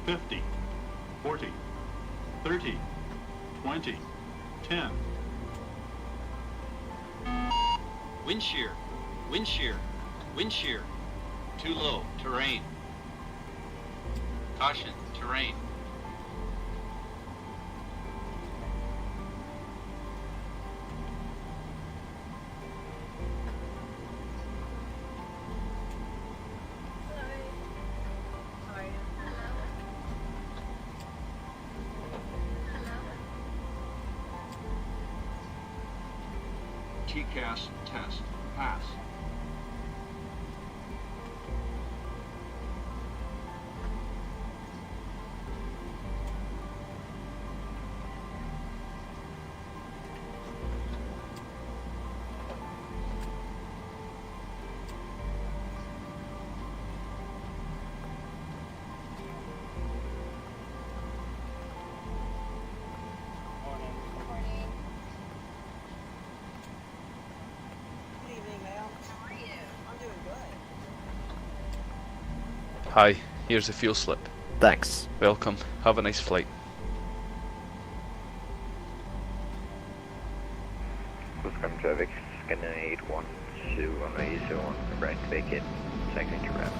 50, 40, 30, 20, 10. Wind shear, wind shear, wind shear. Too low, terrain. Caution, terrain. TCAS test pass. Hi, here's a fuel slip. Thanks. Welcome. Have a nice flight. Welcome traffic, scanner 812 on A01, right vacate, cycling to wrap.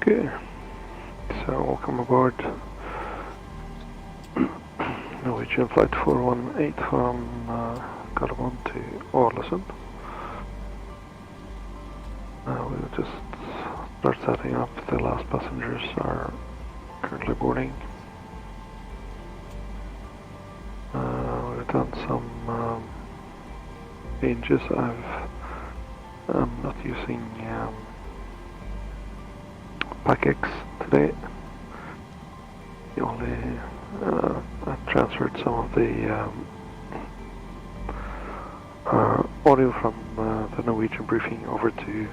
Okay, so welcome aboard Norwegian flight 418 from Gardermoen to Ålesund. We'll just start setting up. The last passengers are currently boarding. We've done some changes. I'm not using PACX today. I transferred some of the audio from the Norwegian briefing over to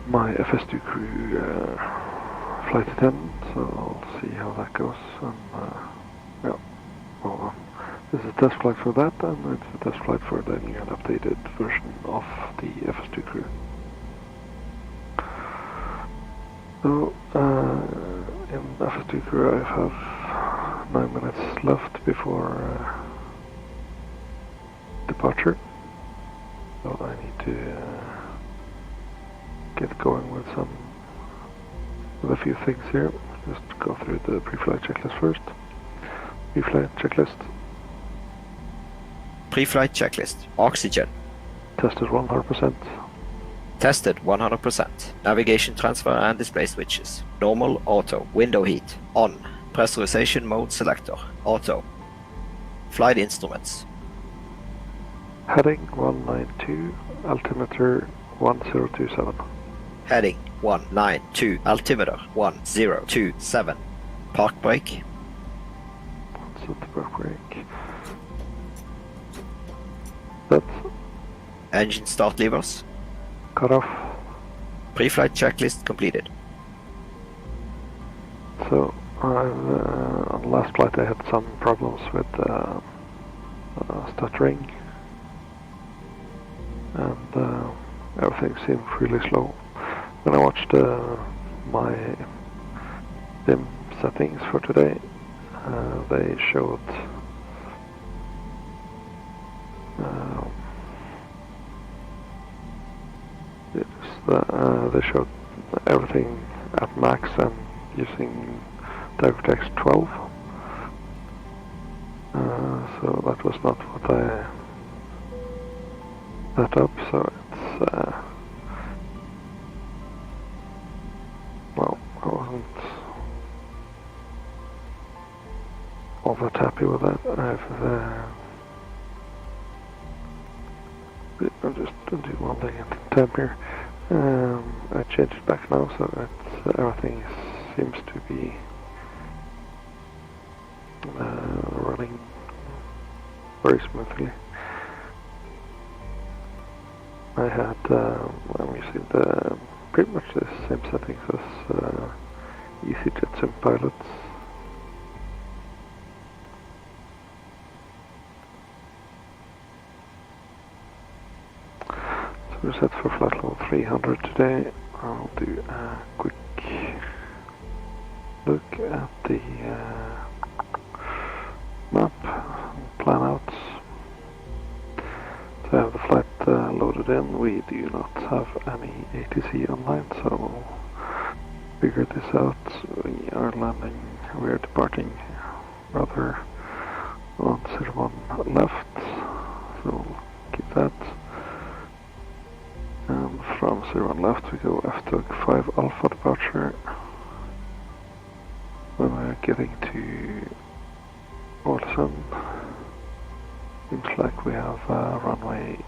my FS2Crew flight attendant, so I'll see how that goes. And yeah, well, this is a test flight for that, and it's a test flight for the new and updated version of the FS2Crew. So, in FS2Crew I have 9 minutes left before departure. So I need to get going with a few things here. Just go through the pre-flight checklist first. Pre-flight checklist. Pre-flight checklist. Oxygen. Tested 100%. Tested 100%. Navigation transfer and display switches. Normal auto. Window heat. On. Pressurization mode selector. Auto. Flight instruments. Heading 192. Altimeter 1027. Heading 192. Altimeter 1027. Park brake. Set the park brake. Set. Engine start levers. Cut off. Pre-flight checklist completed. So, on the last flight I had some problems with stuttering. and everything seemed really slow. When I watched my dim settings for today, they showed they showed everything at max and using DiverText 12. So that was not what I set up, so it's well, I wasn't all that happy with that. I'll just do one thing at a time here. I changed it back now, so it's, everything seems to be running very smoothly. I had, I'm using pretty much the same settings as EasyJet Sim Pilots. So we're set for flight level 300 today. I'll do a quick look at the map and plan out. To have the flight loaded in, we do not have any ATC online, so we'll figure this out. We are departing rather on 01 left, so we'll keep that. And from 01 left we go FS2Crew 5 Alpha departure. When we're getting to Ålesund, seems like we have runway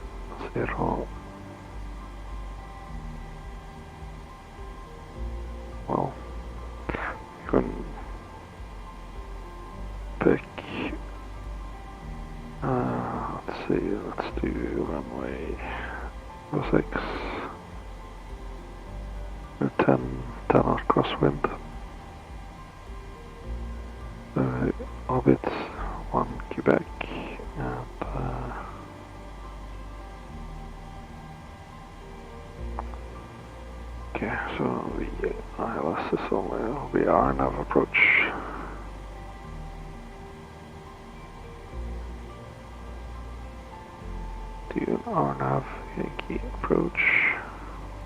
0. Well, you can pick, let's see, let's do runway 06 with 10 knot crosswind. Orbit 1 Quebec, and okay, so the ILS is only will be RNAV approach. Do an RNAV Yankee approach.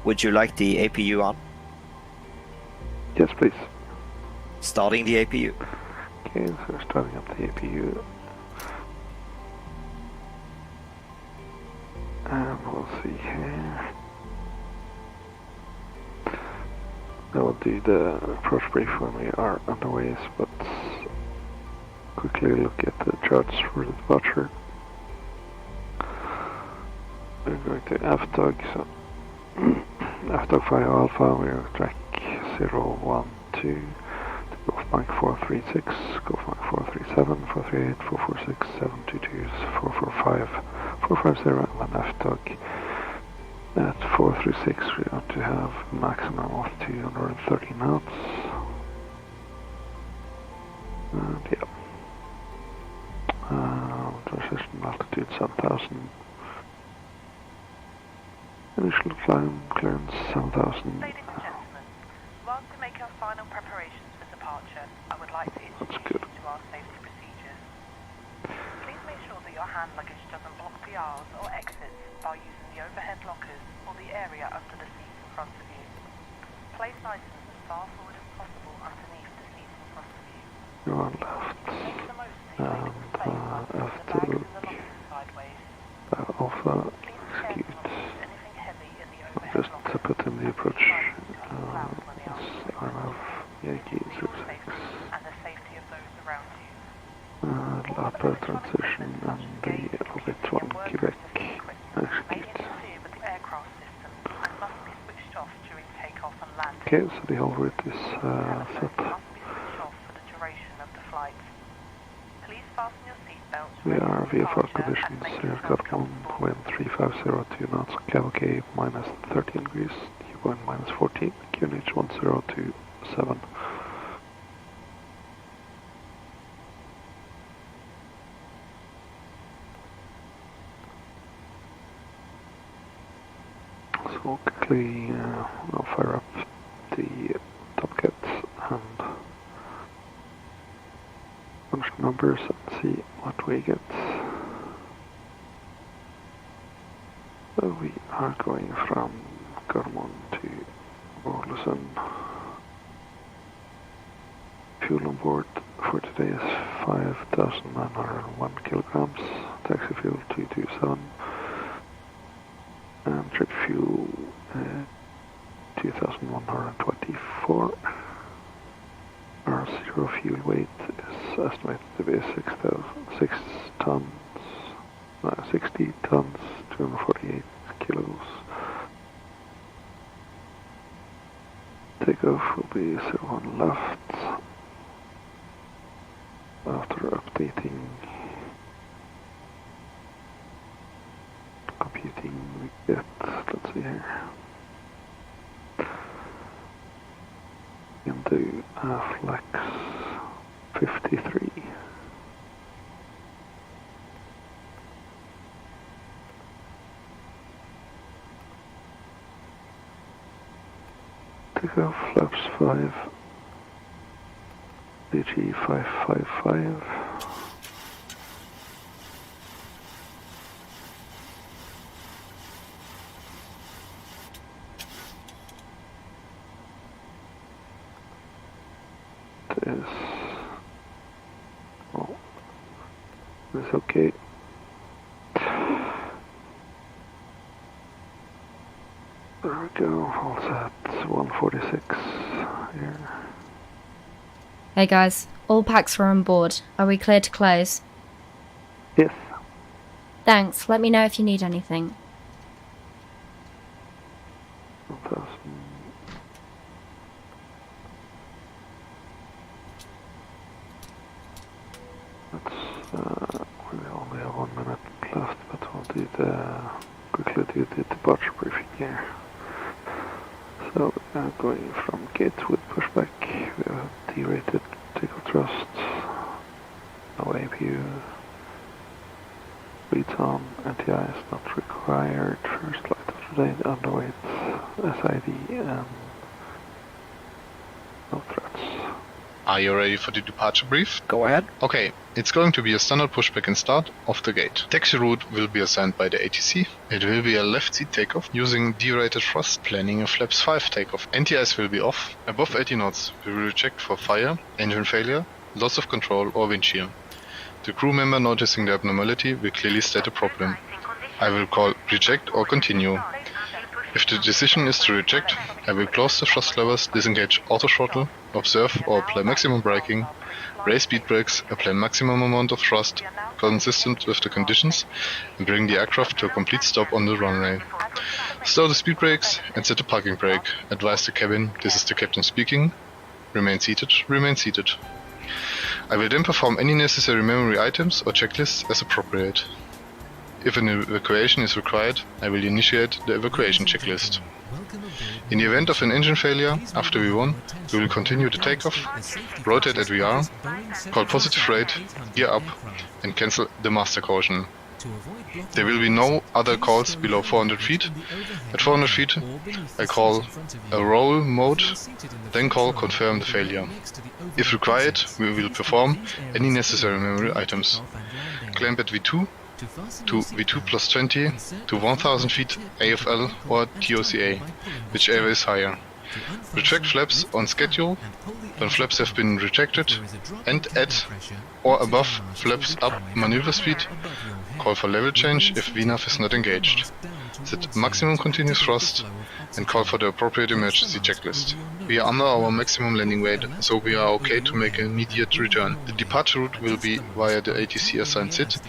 Would you like the APU on? Yes, please. Starting the APU. Okay, so we're starting up the APU. And we'll see here. I will do the approach brief when we are underway, but quickly look at the charts for the departure. We're going to FDOG, so FDOG 5 Alpha, we are track 012. Go Mike 436, go Mike 437, 438, 446, 722, 445, 450, and then FDOG. At 436 we want to have maximum of 230 knots. And yeah. Transition altitude 7000. Initial climb clearance 7000. Ladies and gentlemen, whilst we make our final preparations for departure, I would like to introduce you to our safety procedures. Please make sure that your hand luggage doesn't block the aisles or exits by using the overhead lockers or the area under the seats in front of you. Place items as far forward as possible underneath the seats in front of you. You're on left. Make the most of your space by moving the bags in the lockers sideways. Alpha, Please be careful execute. not to put anything heavy in the overhead Just lockers. to put in the approach. When they are RNAV Yankee for your 06. safety and the safety of those around you. Lapa transition and the Orbit 1 Quebec May execute. interfere with the aircraft system and must be switched off during takeoff and landing. Okay, so the whole route is Telephone set. must be switched off for the duration of the flight. Please fasten your seatbelts. We ready are for VFR departure and conditions make here, yourself Gardermoen, comfortable. wind 3502 knots, cavalcade minus 13 degrees, Q1 minus 14, QNH 1027. So quickly I'll fire up the top kit and punch numbers and see what we get. So we are going from Gardermoen to Ålesund. Fuel on board for today is 5,901 kilograms. Taxi fuel 227. And trip fuel 2,124. Our zero fuel weight is estimated to be 60 tons, 248 kilos. Takeoff will be 01 left. After updating, computing, we get, let's see here, we can do flex 53. Takeoff flaps 5. DG 555. This is okay. There we go, all set, 146 here. Hey guys, all packs are on board. Are we clear to close? Yes. Thanks, let me know if you need anything. 1,000. We only have 1 minute left, but we'll do quickly do the departure briefing here. So we are going from gate with pushback. We have D-rated takeoff thrust, no APU, leads on, NTI is not required, first flight of the day, underweight, SID, and no threats. Are you ready for the departure brief? Go ahead. Okay, it's going to be a standard pushback and start off the gate. Taxi route will be assigned by the ATC. It will be a left seat takeoff using D-rated thrust, planning a flaps 5 takeoff. NTIs will be off. Above 80 knots, we will check for fire, engine failure, loss of control or wind shear. The crew member noticing the abnormality will clearly state a problem. I will call reject or continue. If the decision is to reject, I will close the thrust levers, disengage auto throttle, observe or apply maximum braking, raise speed brakes, apply maximum amount of thrust consistent with the conditions, and bring the aircraft to a complete stop on the runway. Slow the speed brakes and set the parking brake. Advise the cabin, this is the captain speaking. Remain seated, remain seated. I will then perform any necessary memory items or checklists as appropriate. If an evacuation is required, I will initiate the evacuation checklist. In the event of an engine failure, after V1, we will continue the takeoff, rotate at VR, call positive rate, gear up, and cancel the master caution. There will be no other calls below 400 feet. At 400 feet, I call a roll mode, then call confirm the failure. If required, we will perform any necessary memory items. Clamp at V2, to V2 plus 20, to 1000 feet AFL or TOCA, whichever is higher. Retract flaps on schedule when flaps have been retracted, and at or above flaps up maneuver speed. Call for level change if VNAV is not engaged. Set maximum continuous thrust and call for the appropriate emergency checklist. We are under our maximum landing weight, so we are okay to make an immediate return. The departure route will be via the ATC assigned SIT,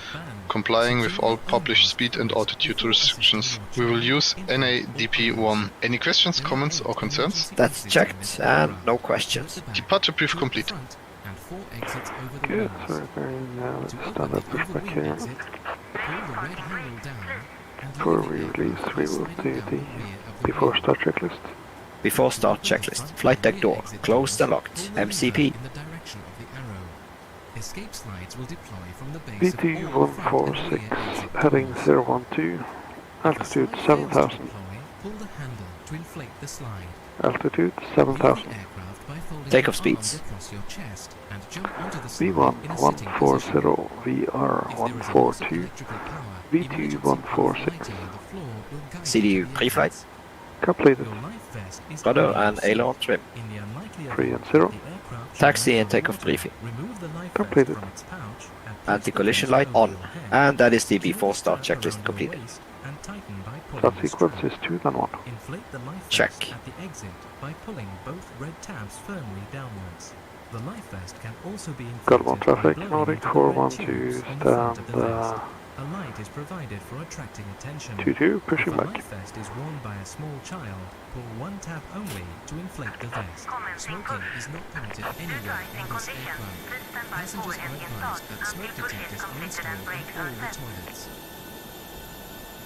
complying with all published speed and altitude restrictions. We will use NADP-1. Any questions, comments or concerns? That's checked and no questions. Departure brief complete. Good, so we're going now with standard pushback here. Before we release, we will do the before start checklist. Before start checklist. Flight deck door closed and locked. MCP. Escape slides will deploy from the base BT 146 heading 012, altitude 7000. to inflate the slide. Altitude Leave 7,000. the aircraft by folding Takeoff your arms speeds. across your chest and jump onto the slide V1 in a sitting 140, position. VR If there is a loss of 142, electrical power, V2 emergency 146. lighting on the floor will guide CDU you to the pre-flight. exits. completed. Your life vest is Rudder on and your seat. aileron trim. In the unlikely 3 event and 0. that the aircraft should Taxi enter and takeoff water, briefing. remove the life vest Completed. from its pouch and place Anti-collision the vest light over on. your head. And that is the Secure before start strap checklist around your completed. waist and tighten by pulling That the sequence strap. is 2 than 1. Inflate the life Check. vest at the exit by pulling both red tabs firmly downwards. The life vest can also be inflated Gardermoen by traffic, blowing Nordic into the red 412, tubes on the front of the vest. stand A light is provided for attracting attention. 22, If pushing a back. life vest is worn by a small child, pull one tab only to inflate the vest. Smoking is not permitted anywhere on this aircraft. Passengers are advised that smoke detectors are installed in all the toilets.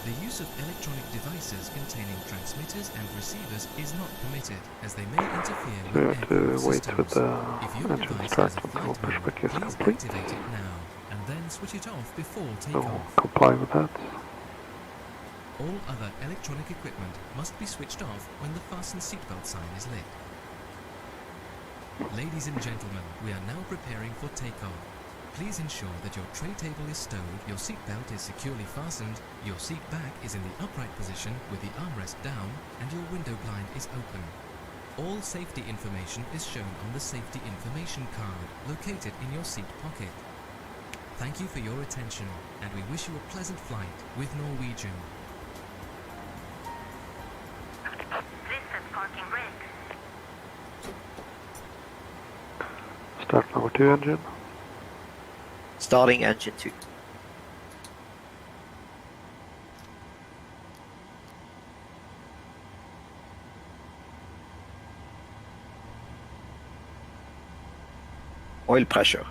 The use of electronic devices containing transmitters and receivers is not permitted, as they may interfere So we with have to aircraft wait with systems. the If your engine device start has a until flight mode, pushback is please complete. activate it now, and then switch it off before So takeoff. comply with that. All other electronic equipment must be switched off when the fasten seatbelt sign is lit. Ladies and gentlemen, we are now preparing for takeoff. Please ensure that your tray table is stowed, your seatbelt is securely fastened, your seat back is in the upright position with the armrest down, and your window blind is open. All safety information is shown on the safety information card located in your seat pocket. Thank you for your attention, and we wish you a pleasant flight with Norwegian. Please set parking brakes. Start number 2 engine. Starting engine 2. Oil pressure.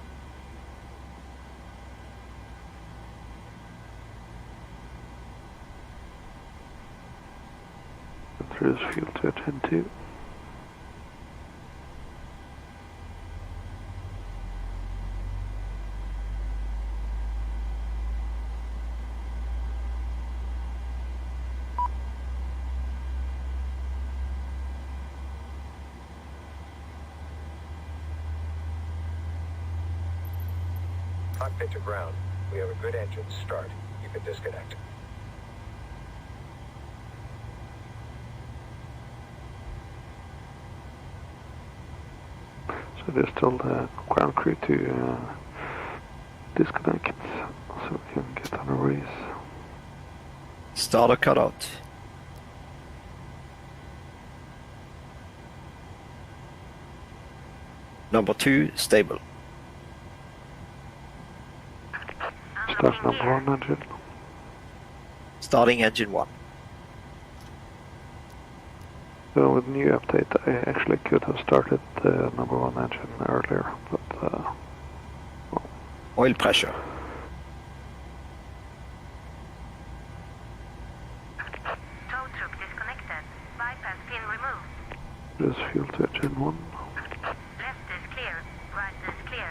Introduce fuel to engine 2. Cockpit to ground. We have a good engine start. You can disconnect. So there's still the ground crew to disconnect so we can get on a race. Starter cutout. Number 2, stable. Start number 1 engine. Starting engine 1. So with the new update I actually could have started the number 1 engine earlier, but Oil pressure. Tow truck disconnected. Bypass pin removed. just fuel to engine 1. Left is clear. Right is clear.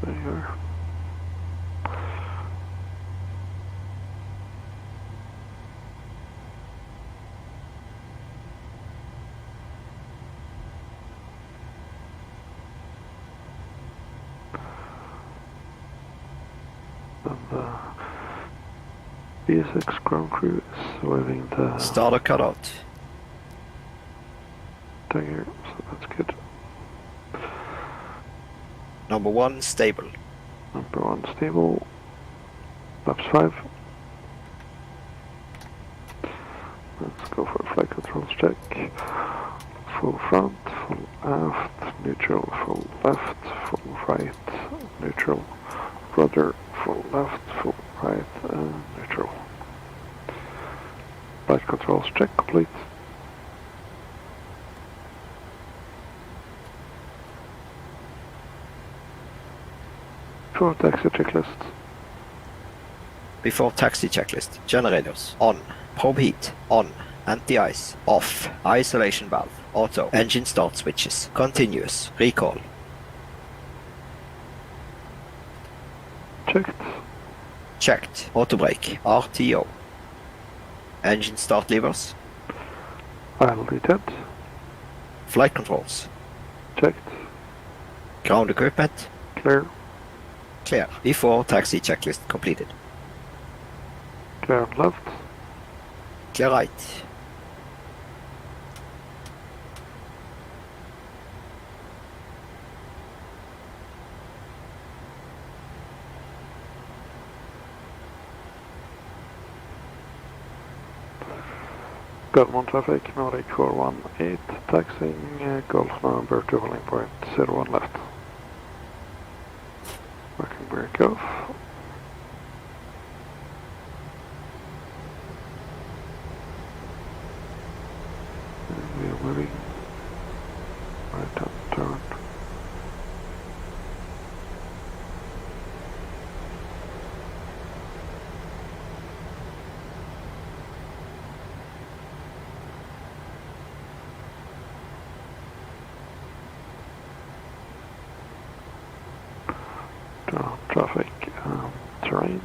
There you are. And the B6 ground crew is waving the Starter cutout. dagger, so that's good. Number 1, stable. Number 1 stable. Laps 5. Let's go for a flight controls check. Full front, full aft, neutral, full left, full right, neutral, rudder, full left, full right, and neutral. Flight controls check complete. Before taxi checklist. Before taxi checklist. Generators on. Probe heat on. Anti-ice. Off. Isolation valve. Auto. Engine start switches. Continuous. Recall. Checked. Checked. Auto brake. RTO. Engine start levers. I'll detent. Flight controls. Checked. Ground equipment. Clear. Clear. Before taxi checklist completed. Clear on left. Clear right. Gardermoen traffic, Nordic 418, taxiing Golf November to holding point 01 left. Working brake off. And we are moving. Right hand turn. Traffic, terrain.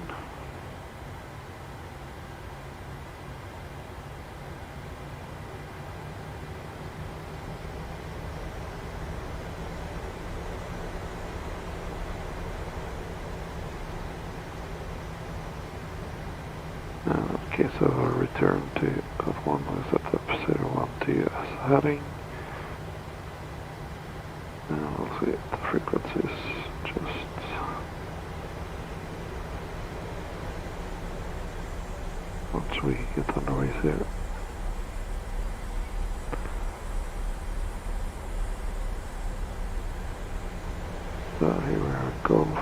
Okay, so I'll return to Gardermoen with setup 012 as heading. And we'll see the frequencies just once we get underway here. So here we are, Golf.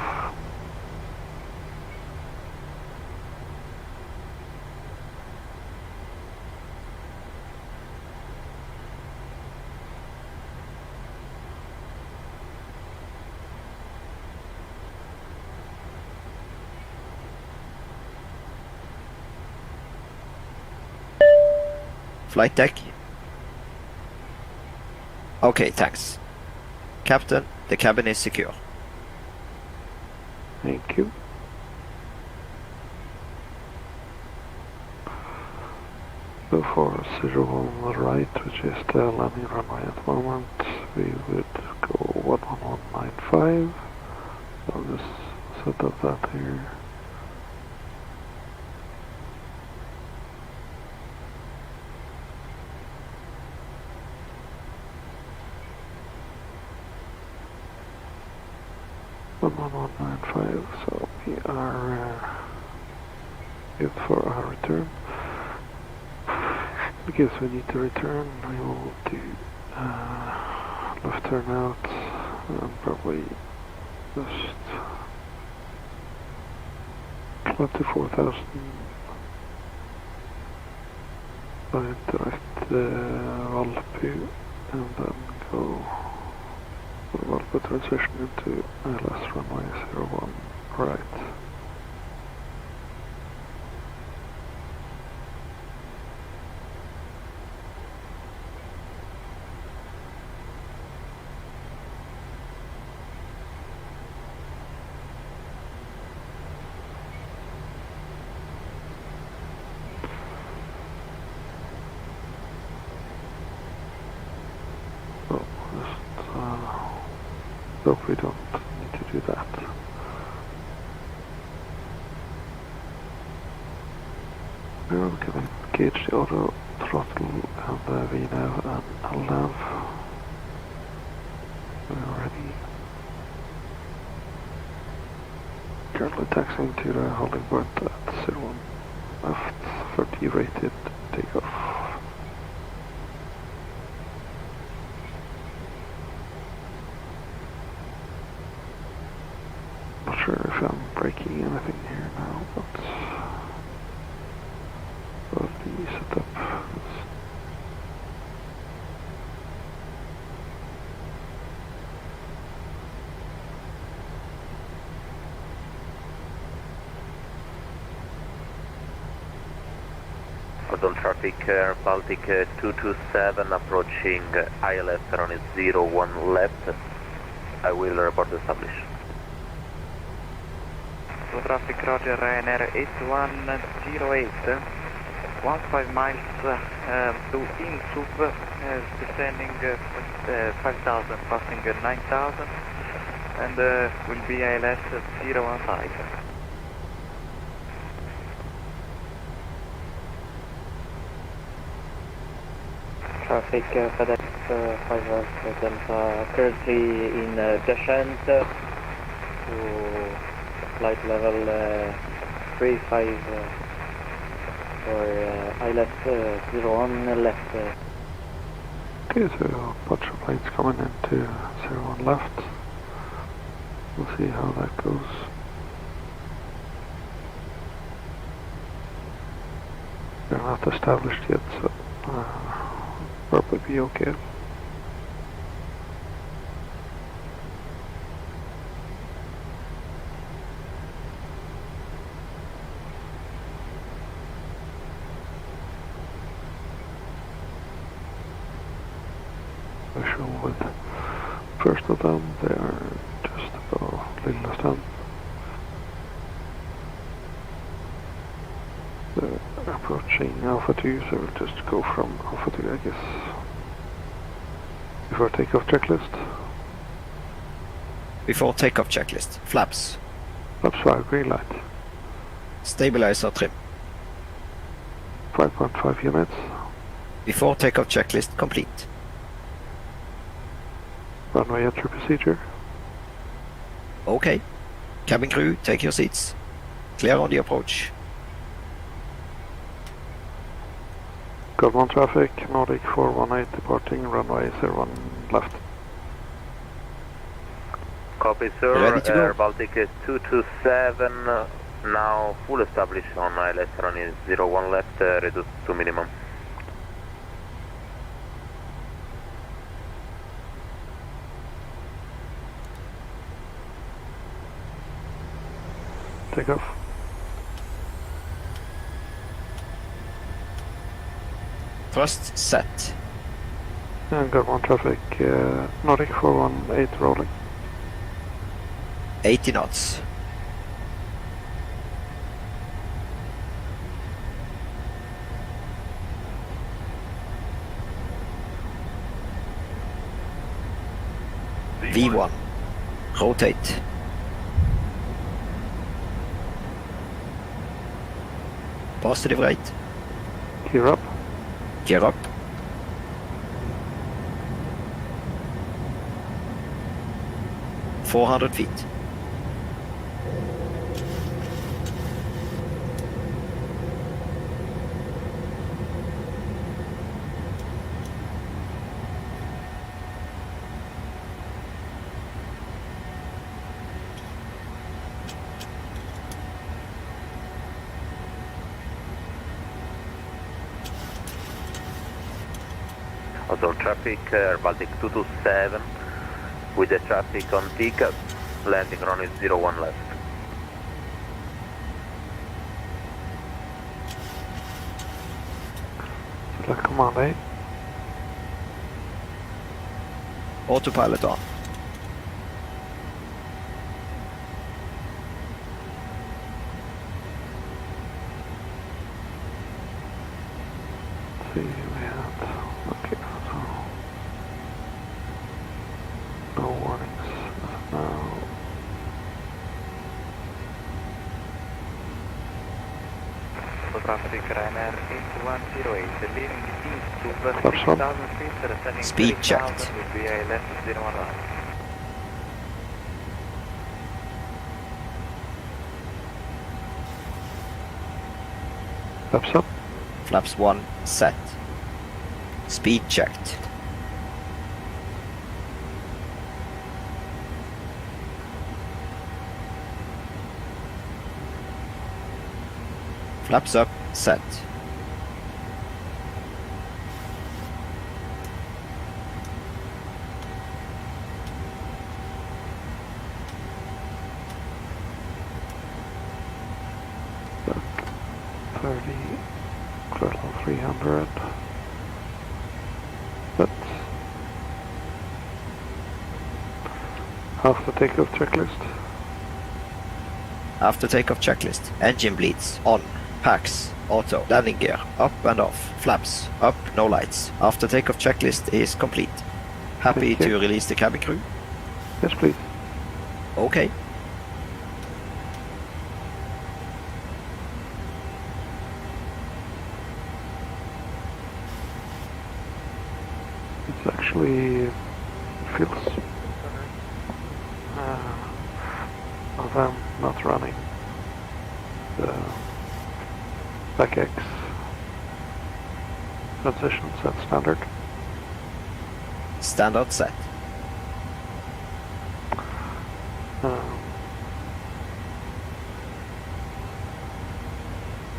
Flight deck. Okay, thanks. Captain, the cabin is secure. Thank you. So for 01 right, which is the landing runway at the moment, we would go 11195. I'll just set up that here. So we are good for our return. Because we need to return, we will do left turn out and probably just climb to 4000 by direct Valpu and then go Valpu transition into ILS runway 01 right. Hope we don't need to do that. Now we can engage the auto throttle and the VNAV and LNAV. We're ready. Currently taxiing to the holding point at 01 left for D-rated takeoff. Not sure if I'm breaking anything here now, but the setup is Addon traffic, Baltic 227 approaching ILS runway 01 left. I will report establish. Traffic Roger, Ryanair 8108, 15 miles to Insub, descending 5000, passing 9000, and will be ILS 015. Traffic FedEx 5 Delta, currently in descent to flight level 35 for ILS 01 left. Okay, so a bunch of planes coming into 01 left. We'll see how that goes. They're not established yet, so probably be okay. Special with first of them, they are just about little less than. They're approaching Alpha 2, so we'll just go from Alpha 2, I guess. Before takeoff checklist. Before takeoff checklist. Flaps. Flaps 5, green light. Stabilizer trim. 5.5 units. Before takeoff checklist complete. Runway entry procedure. Okay. Cabin crew, take your seats. Clear on the approach. Gardermoen traffic, Nordic 418 departing, runway 01 left. Copy, sir. Ready to go. Air Baltic 227, now full established on ILS runway 01 left, reduced to minimum. Takeoff. Thrust set. And Gardermoen traffic, Nordic 418 rolling. 80 knots. V1. Rotate. Positive right. Gear up. Gear up. $400 feet. Addon traffic, Air Baltic 227, with the traffic on peak, landing runway 01 left. Select command A. Autopilot on. See, we had, okay, so no warnings now. Traffic Ryanair 8108, leaving Insub, Flaps on. 6000 feet, descending Speed 3000 checked. will be ILS 019. Flaps up. Flaps 1 set. Speed checked. Flaps up, set. Back 30. flight level 300. That's after takeoff checklist. After takeoff checklist. Engine bleeds. On. Packs. Auto. Landing gear. Up and off. Flaps. Up. No lights. After takeoff checklist is complete. Happy Thank you. to release the cabin crew? Yes, please. Okay. It's actually feels of them not running the back X transitions at standard. Standard set.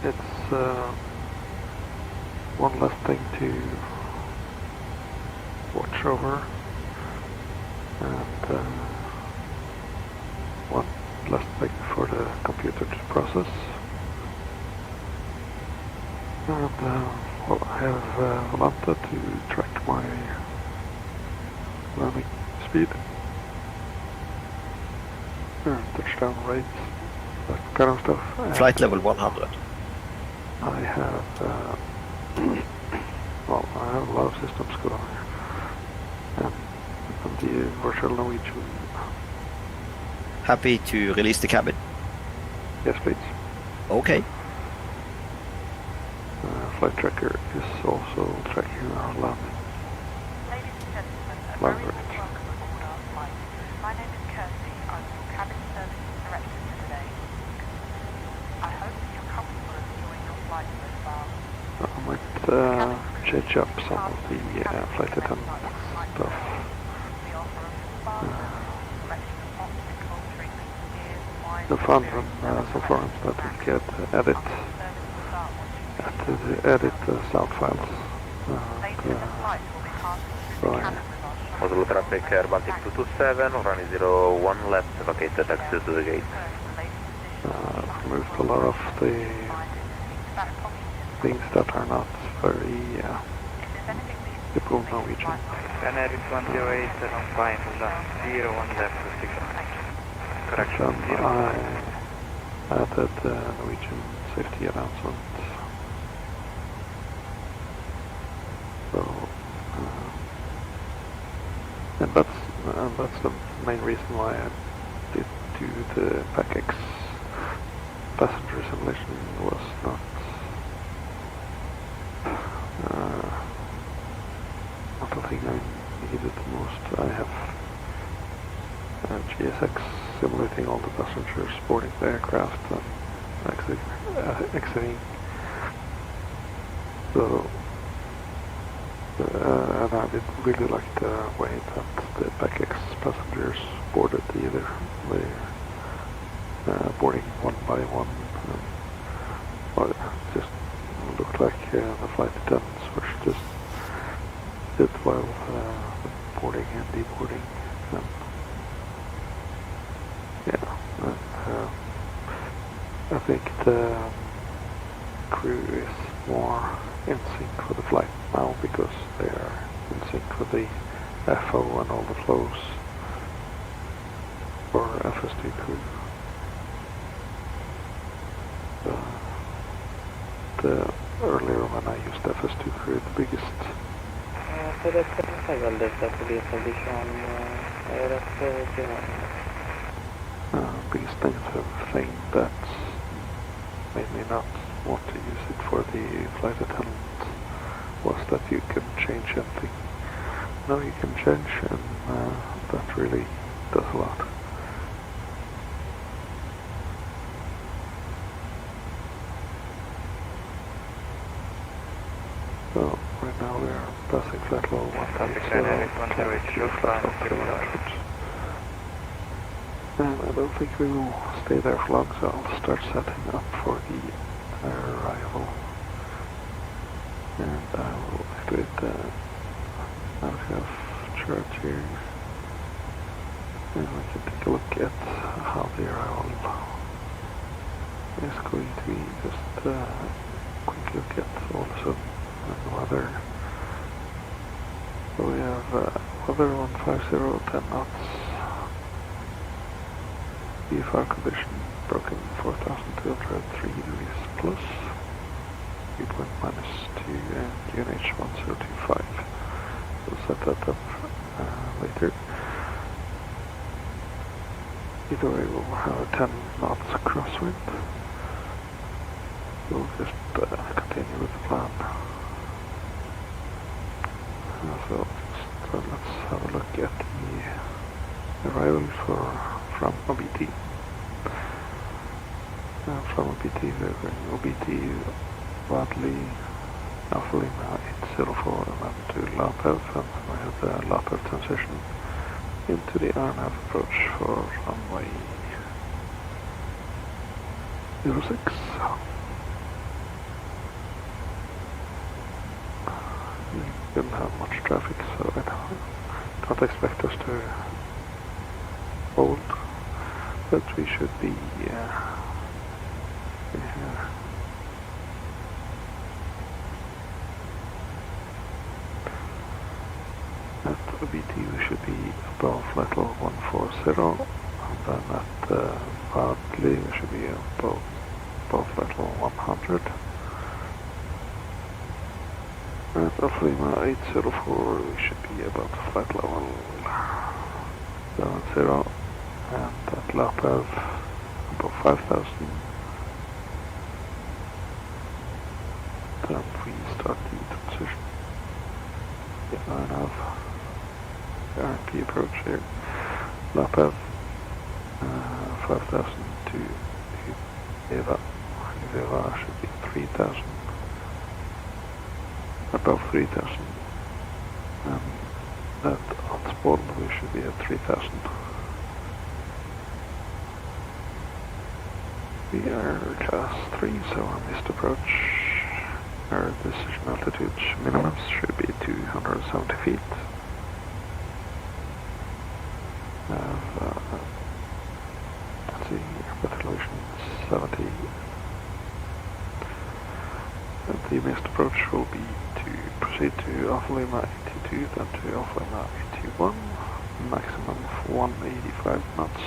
It's one less thing to watch over, and one less thing for the computer to process. And well, I have Volanta to track my landing speed, touchdown rates, that kind of stuff. Flight level 100. I have, well, I have a lot of systems going here. And the virtual Norwegian. Happy to release the cabin? Yes, please. Okay. Flight tracker is also tracking our landing. Ladies and gentlemen, a Land very warm rate. welcome aboard our flight. My name is Kirsty. I'm your cabin services director for today. I hope that you're comfortable and enjoying your flight so far. I might change up some of the flight attendant stuff. We offer a full bar selection of hot and cold drinks, beers, wine, The fun from some forums that we get edit the sound files. Module traffic Air Baltic 227, running 01 left, located access to the gate. Removed a lot of the things that are not very typical Norwegian. Canary 108 on fine, 01 left, 6. Correction, I added the Norwegian safety announcement. So, and that's the main reason why I did do the PAC-X passenger simulation was not the thing I needed the most. I have GSX simulating all the passengers boarding the aircraft and exiting. So, and I did really like the way that the PAC-X passengers boarded either. They boarding one by one. Well, it just looked like the flight attendants were just did well boarding and deboarding. And yeah, and, I think the crew is more in sync with the flight now because they are in sync with the FO and all the flows for FS2Crew. The earlier when I used FS2Crew, the biggest biggest negative thing that made me not want to use it for the flight attendant was that you can change anything. Now you can change, and that really does a lot. So right now we are passing flight level 180. And I don't think we will stay there for long, so I'll start setting up for the arrival. And I will activate the out of chart here. And we can take a look at how the arrival is going to be. Just quick look at all weather. So we have weather 150, 10 knots. VFR condition broken 4,203 degrees plus. Viewpoint -2 and UNH 1025. We'll set that up later. Either way, we'll have a 10 knots crosswind. We'll just continue with the plan. So let's have a look at the arrival from OBT. From OBT, we're going OBT, Wadley, Alpha Lima 804, and then to Lapev, and we have the Lapev transition into the RNAV approach for runway 06. We didn't have much traffic, so I don't expect us to hold, but we should be here. At OBT we should be above flight level 140, and then at Wadley we should be above flight level 100. At Alpha Lima 804 we should be above flight level 70, and at Lapev above 5,000. Then we start the transition. The RNAV, the RNP approach here. Lapev 5,000 to Eva. Eva should be 3,000. Above 3,000, and at on spawn we should be at 3,000. We are class 3, so on this approach our decision altitude minimums should be 270 feet. Let's see, resolution 70. And the best approach will be to proceed to Alpha Lima 82, then to Alpha Lima 81, maximum of 185 knots,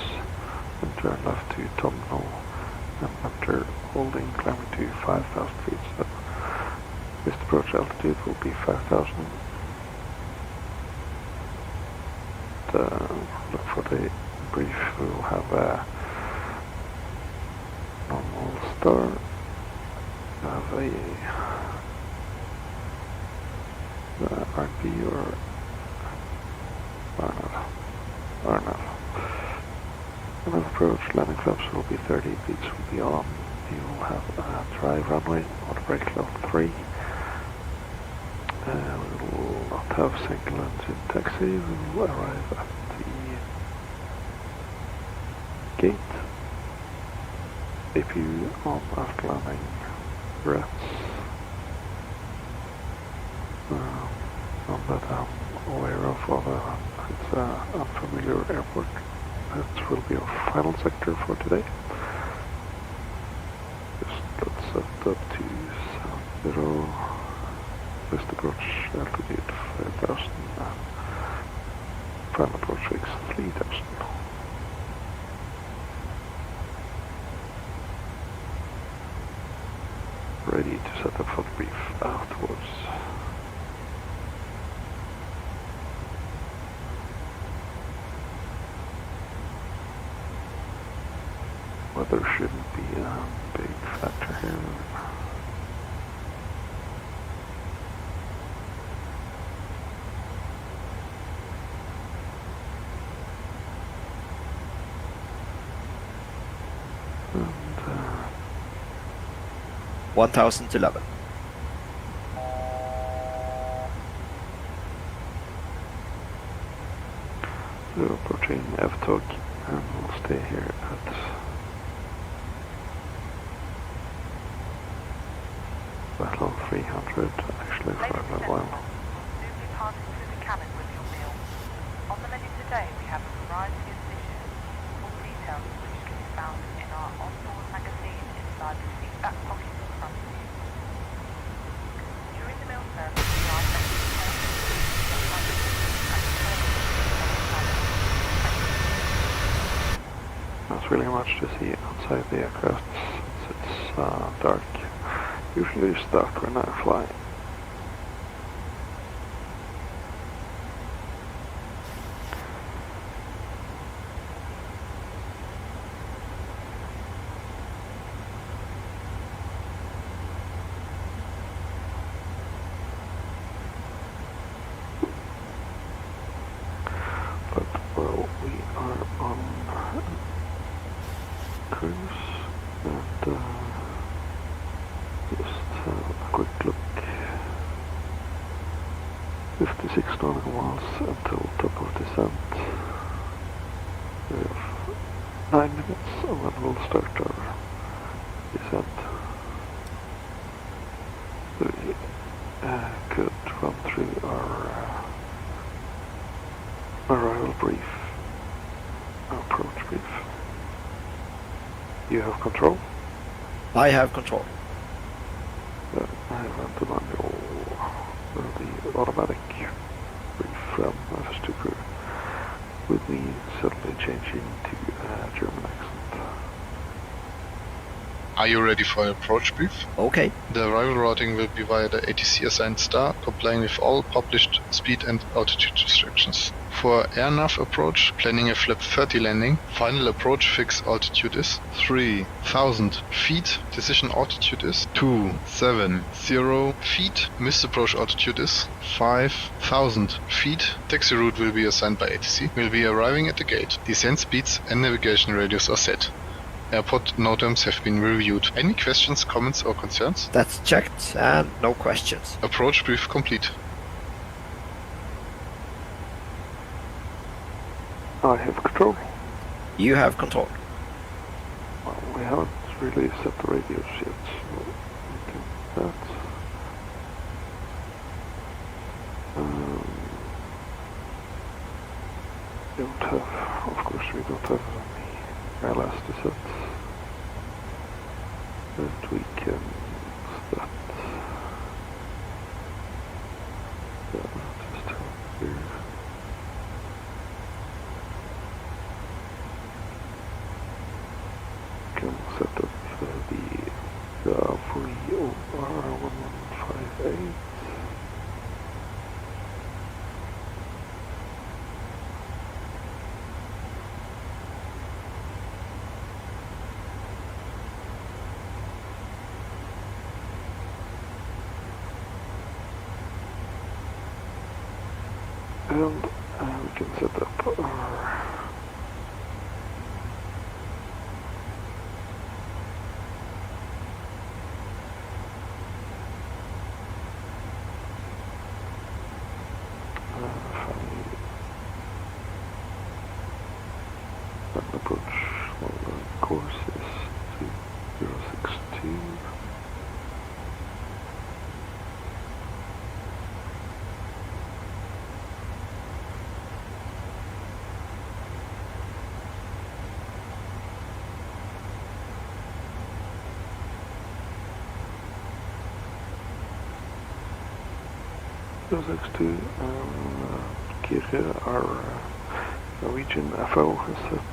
and turn left to terminal, and after holding climbing to 5,000 feet. So best approach altitude will be 5,000. Look for the brief. We will have a normal star. Have a RP or RNAV. Another approach, landing flaps will be 30, beats will be on. You will have a dry runway, auto brake level 3. We will not have single engine taxi. We will arrive at the gate. APU on after landing. Rats. Not that I'm aware of, although it's an unfamiliar airport. That will be our final sector for today. Just let's set up to 70. Best approach altitude 5,000 and final approach fix 3,000. Ready to set up for the brief afterwards. Weather shouldn't be a big factor here. And 1011. So approaching F2, and we'll stay here at battle 300, actually for a while. Do be passing through the cabin with your meal. On the menu today we have a variety of dishes, full details of which can be found in our on-board magazine inside the seat back pocket in front of you. During the meal service, Not really much to see outside the aircraft since it's dark. Usually it's dark when I fly. I have control. I have the manual, the automatic brief from FS2Crew, with me suddenly changing to German accent. Are you ready for an approach brief? Okay. The arrival routing will be via the ATC assigned star, complying with all published speed and altitude restrictions. For air nav approach, planning a flap 30 landing, final approach fixed altitude is 3,000 feet, decision altitude is 270 feet, missed approach altitude is 5,000 feet, taxi route will be assigned by ATC, will be arriving at the gate, descent speeds and navigation radius are set. Airport NOTAMs have been reviewed. Any questions, comments or concerns? That's checked and no questions. Approach brief complete. I have control. You have control. Well, we haven't really set the radios yet, so we can do that. We don't have any LS to set. But we can start. Just here. Can set up the VOR1158. And we can set up our approach course is 2062. Kirche, our Norwegian FO has set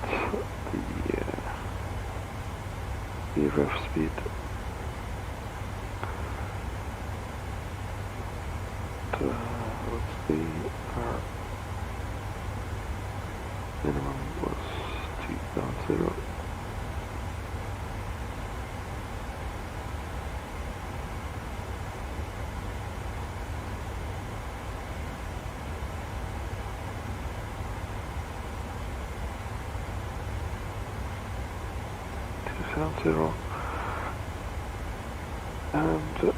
the VFF speed. Let's see, our minimum was 2,000. Zero. And the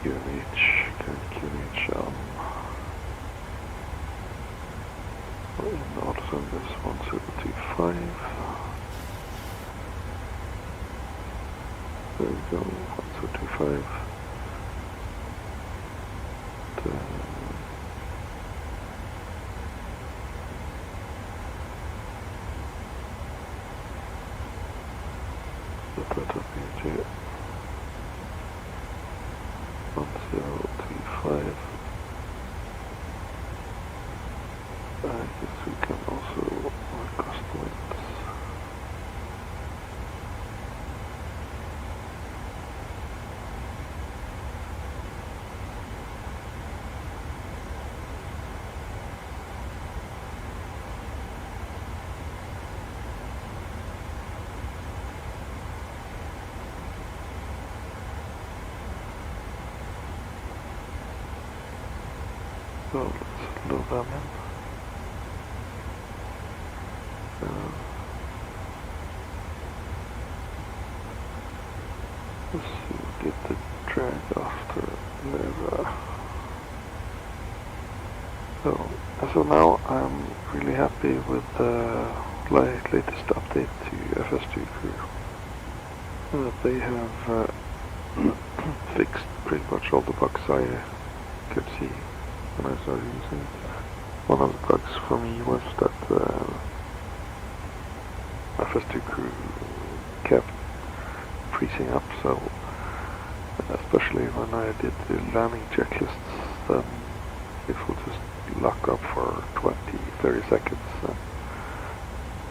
QNH in Ålesund is 1025. There we go, 1025. PMDG 1025. I guess we can also customize So let's load them in. Let's see, get the drag after Lera. So, as of now, I'm really happy with the latest update to FS2Crew. They have fixed pretty much all the bugs I could see when I started using it. One of the bugs for me was that FS2Crew kept freezing up, so especially when I did the landing checklists, then it would just lock up for 20-30 seconds. And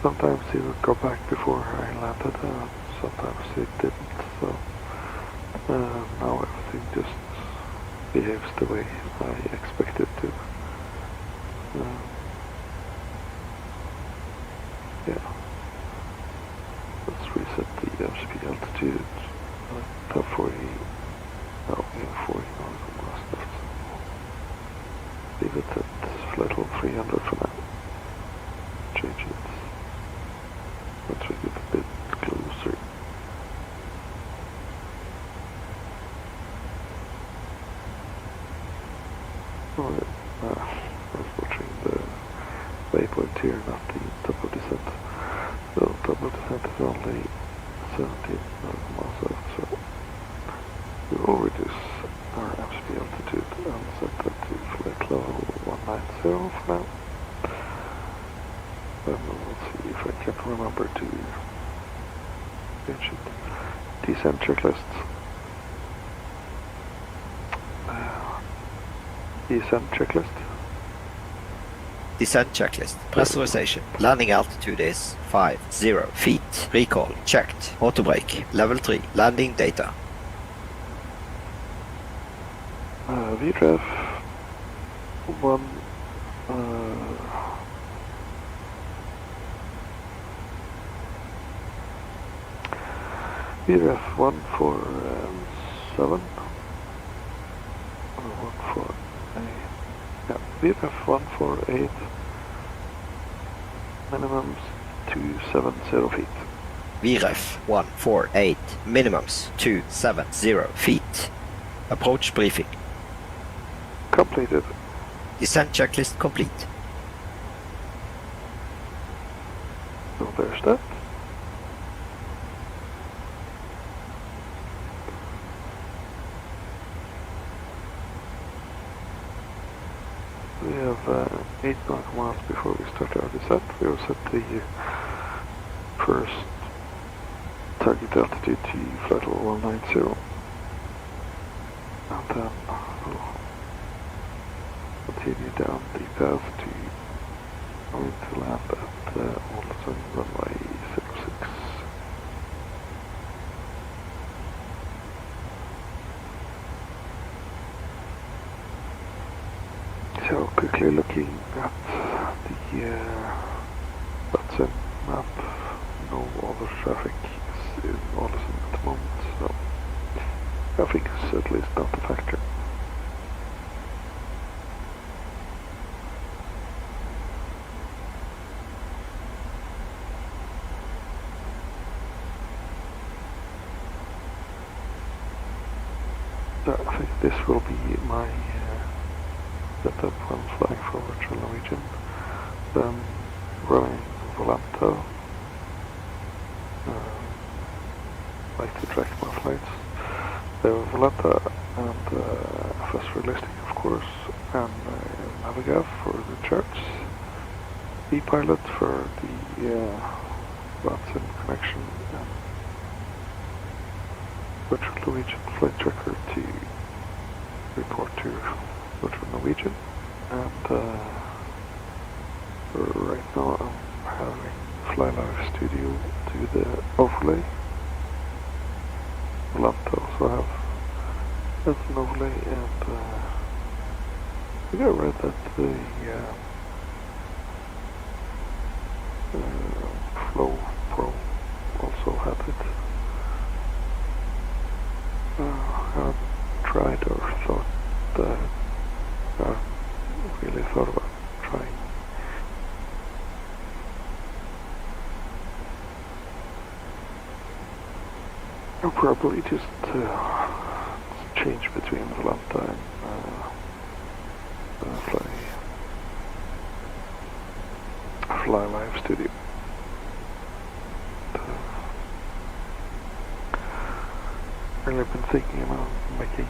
sometimes it would go back before I landed, and sometimes it didn't. So now everything just behaves the way I expect it to. Yeah. Let's reset the MSP altitude. Top 40. No, 40 last left. Leave it at flight level 300 for now. Change it. Let's make it a bit closer. Alright, I was watching the waypoint here, not the top of descent. So top of descent is only 17 miles out, so we will reduce our MSP altitude and set that to flight level 190 for now. Then we'll see if I can remember to change it. Descent checklist. Descent checklist. Descent checklist. Pressurization. Landing altitude is 50 feet. Recall checked. Auto brake. Level 3. Landing data. VREF 1 VREF 147 or 148. Yeah, VREF 148 minimums 270 feet. VREF 148 minimums 270 feet. Approach briefing. Completed. Descent checklist complete. So there's that. We have 8 nautical miles before we start our descent. We will set the first target altitude to flight level 190. And then we'll continue down the path to land at Ålesund runway 06. So quickly looking at the VATSIM map, no other traffic is in Ålesund at the moment, so traffic is at least not a factor. So I think this will be my setup when flying for virtual Norwegian. Then running Volanta. Like to track my flights. Volanta and FSRealistic, of course, and Navigav for the charts. E-pilot for the VATSIM connection, and virtual Norwegian flight tracker to report to virtual Norwegian. And right now I'm having FlyLive Studio to the overlay. Volanta also have an overlay, and I think I read that the Flow Pro also had it. I haven't tried or thought that really thought about trying. I'll probably just change between Volanta and Fly Live Studio. Really been thinking about making a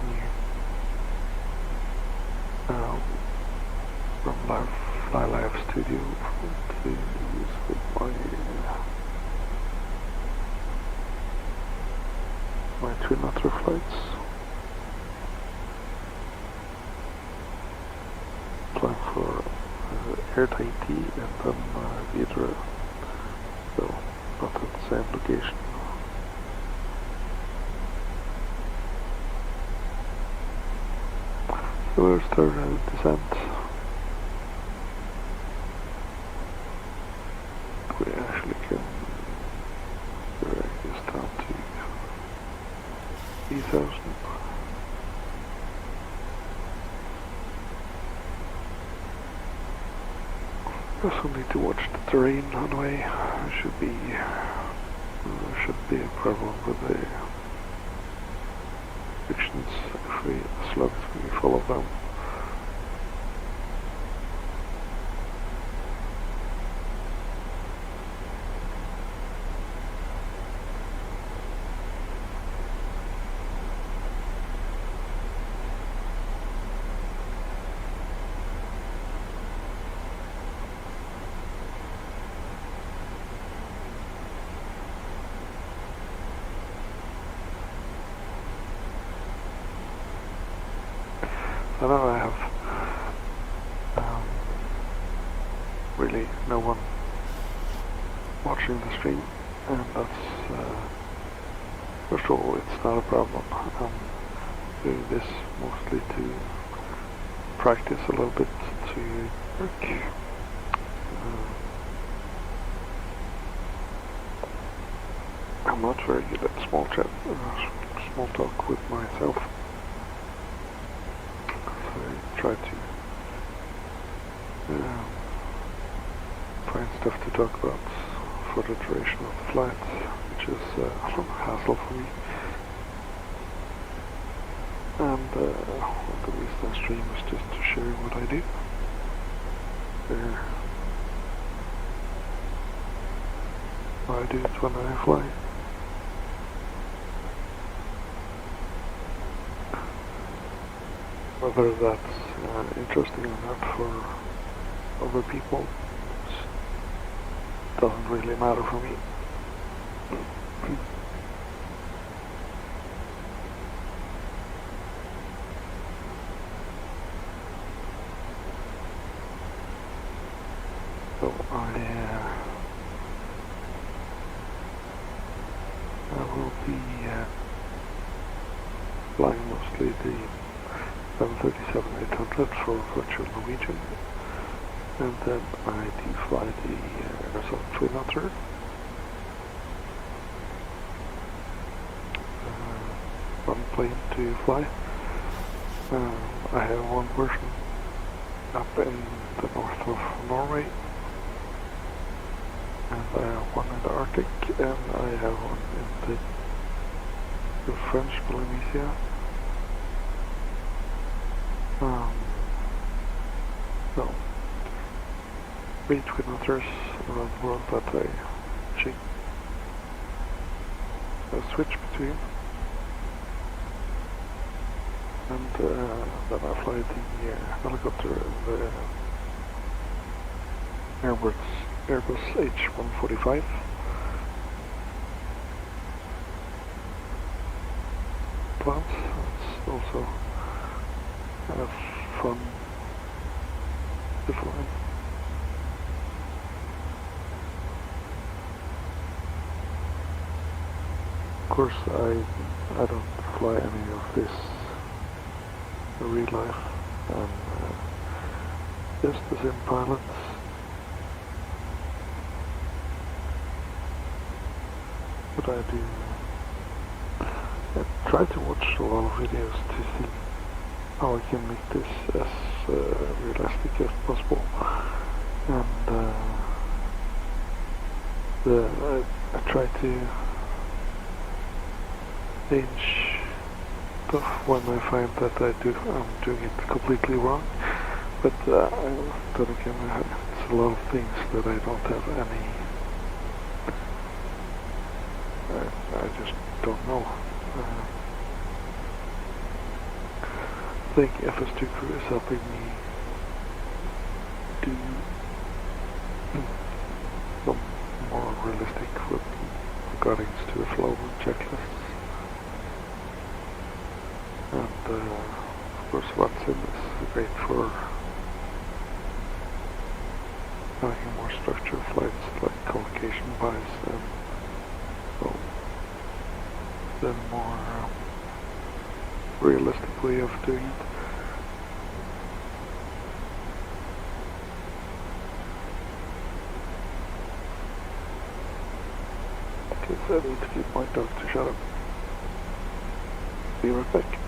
new from Fly Live Studio to use with my twin otter flights. Plan for Air Tahiti and then Vidra, so not at the same location. So we'll start a descent. We actually can drag this down to 3,000. Also need to watch the terrain on the way. There should be a problem with the restrictions as long as we follow them. I know I have really no one watching the stream, and that's first of all, it's not a problem. I'm doing this mostly to practice a little bit to work. I'm not very good at small talk with myself. Try to find stuff to talk about for the duration of the flight, which is a hassle for me. And the reason I stream is just to share what I do. I do it when I fly. Whether that's interesting or not for other people doesn't really matter for me. So I will be flying mostly the 737-800 for virtual Norwegian, and then I do fly the Aerosol Twin Otter. One plane to fly. I have one version up in the north of Norway, and I have one in the Arctic, and I have one in the French Polynesia. So, 3 twin otters around the world that I switch between, and then I fly the helicopter, the Airbus H145. Plans. It's also kind of fun to fly. Of course, I don't fly any of this in real life. I'm just the sim pilot. But I try to watch a lot of videos to see how I can make this as realistic as possible. And I try to change stuff when I find that I'm doing it completely wrong. But then again, it's a lot of things that I don't have any. I just don't know. I think FS2Crew is helping me do some more realistic regarding to the flow checklists. And of course VATSIM is great for having a more structured flights like collocation buys and so then more realistic way of doing it. Okay, so I need to keep my dog to shut up. Be right back.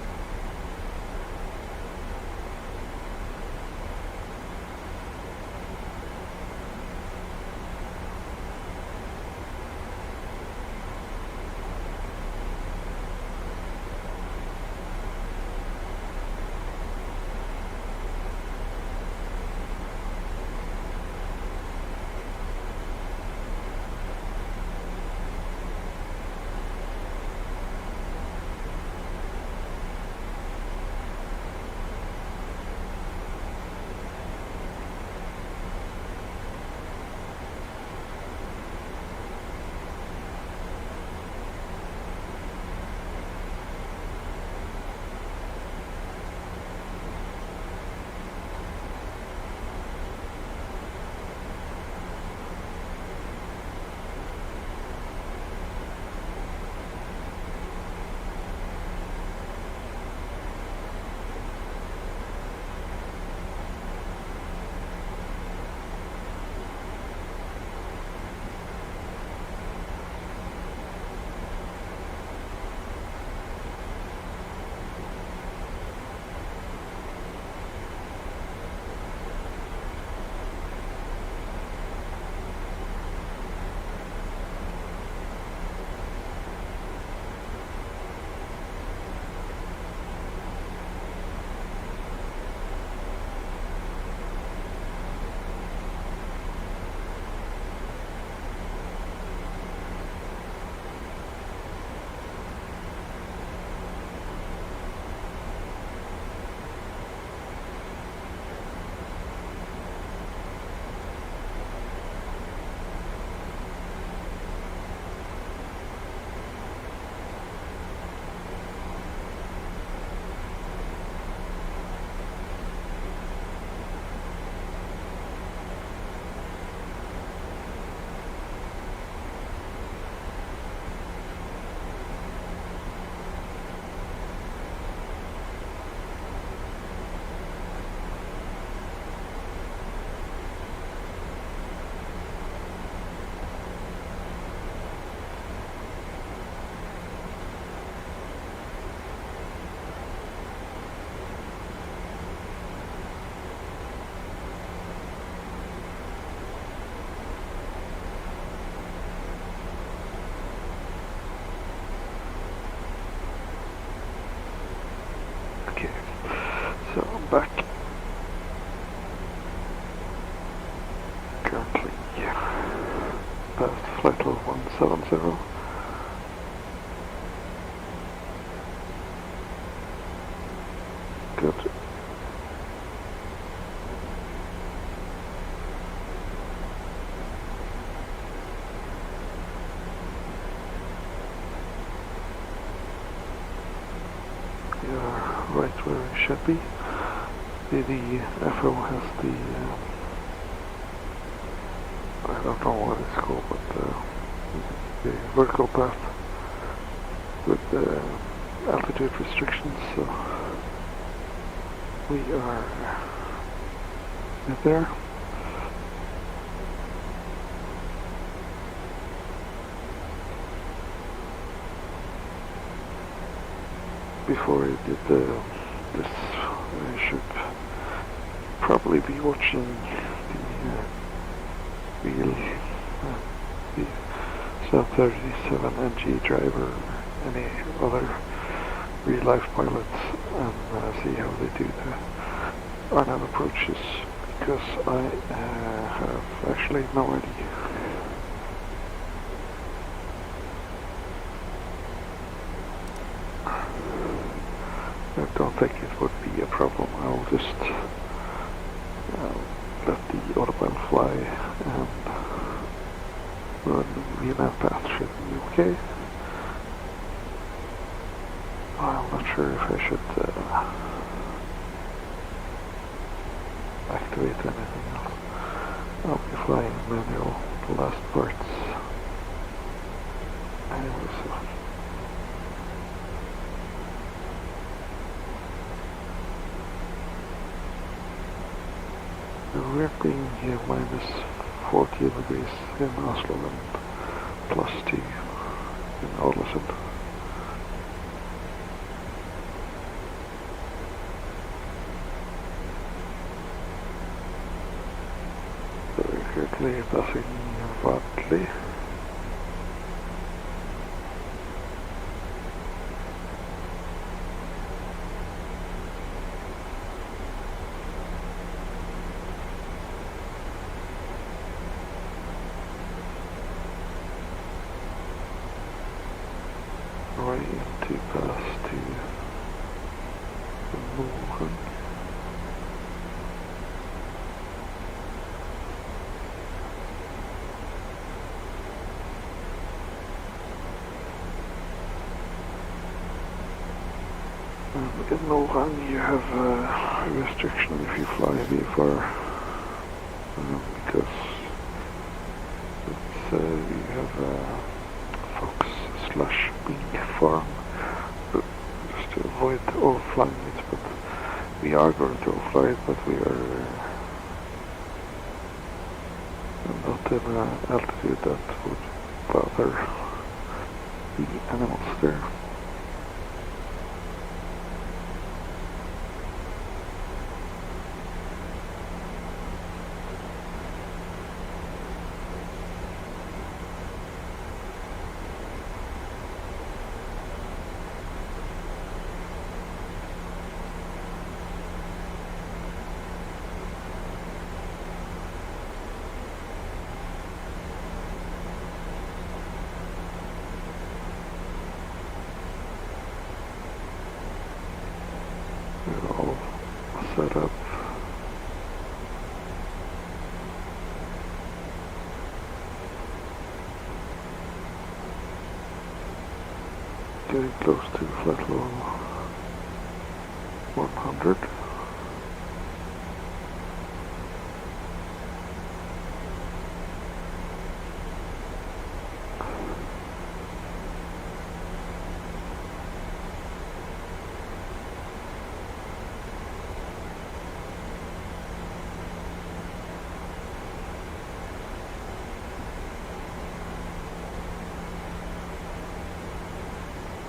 So I'm back. Currently past flight level 170. Good. Right where it should be. The FO has the I don't know what it's called, but the vertical path with altitude restrictions, so we are there. Before I did this, I should probably be watching the B737 driver, any other real-life pilots, and see how they do the RNAV approaches, because I have actually no idea. I don't think it would be a problem. I'll just let the autopilot fly, and run VNAV path should be okay. I'm not sure if I should activate anything else. I'll be flying manual the last parts anyway, so. We're being here minus 40 degrees in Oslo and plus 2 in Ålesund. So we're currently passing Vadli. To pass to Norwegian. In Norwegian you have a restriction if you fly VFR, because it's, you have Fox/Bing farm, just to avoid overflying it, but we are going to overfly it, but we are not in an altitude that would bother the animals there. We're all set up. Getting close to flight level 100.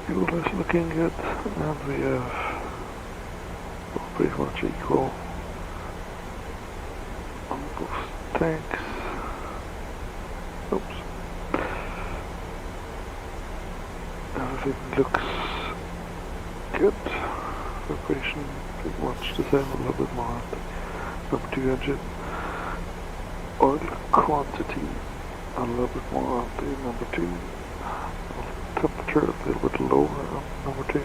Fuel is looking good, and we have pretty much equal on both tanks. Oops. Everything looks good. Vibration pretty much the same, a little bit more on the number 2 engine. Oil quantity a little bit more on the number 2. Temperature a little bit lower on number 2.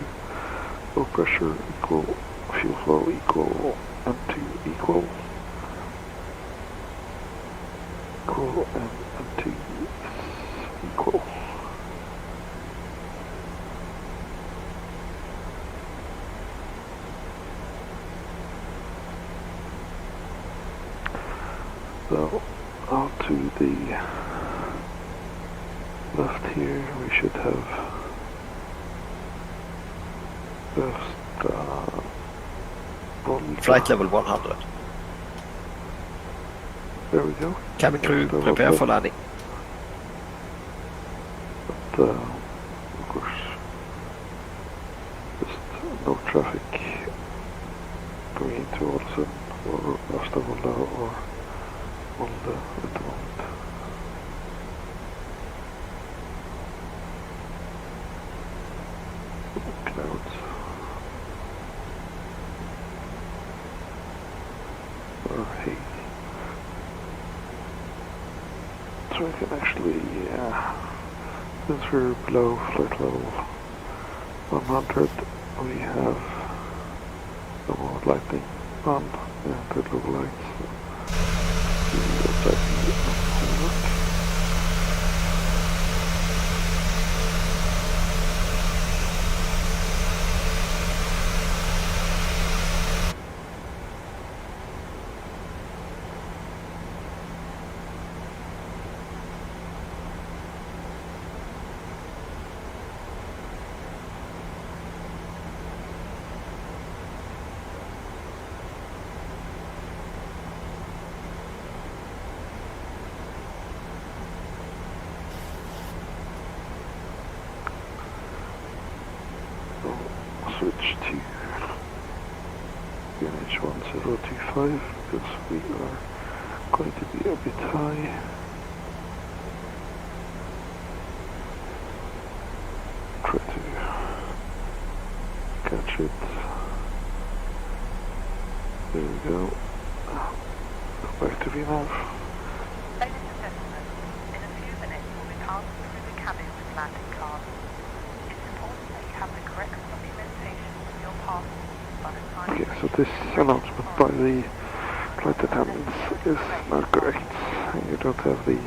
Low pressure equal, fuel flow equal, M2 equal, and M2 equal. So out to the left here we should have first flight level 100. There we go. Cabin crew, prepare for landing. But of course, just no traffic going into Ålesund. or after Volanta or Volanta at the moment. Clouds. Or haze. So I can actually, since we're below flight level 100, we have no more lighting on and the low lights. Switch to ENGM-1025 because we are going to be a bit high. Try to catch it. There we go. Go back to VNAV. Ladies and gentlemen, in a few minutes we'll be passing through the cabin with landing cards. It's important that you have the correct documentation for your passport by the time. Okay, so this announcement by the flight attendants is not correct. You don't have the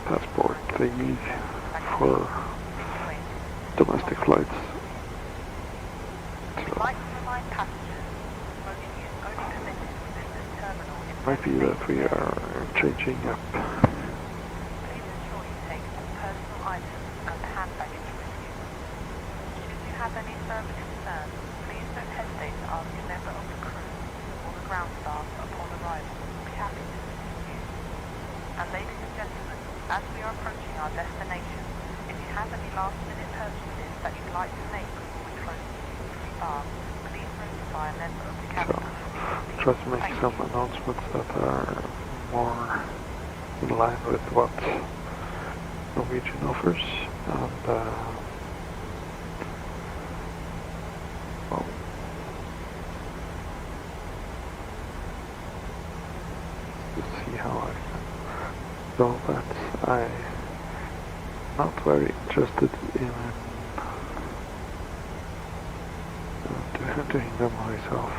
passport they need for domestic flights. So it might be that we are changing up. Please ensure you take all personal items and hand baggage with you. Should you have any further concerns, please don't hesitate to ask a member of the crew or the ground staff upon arrival. We'll be happy to assist you. And ladies and gentlemen, as we are approaching our destination, if you have any last-minute purchases that you'd like to make before we close the duty-free bar, please notify a member of the cabin. Try to make some announcements that are more in line with what Norwegian offers, and well, let's see how I can solve that. I'm not very interested in doing them myself.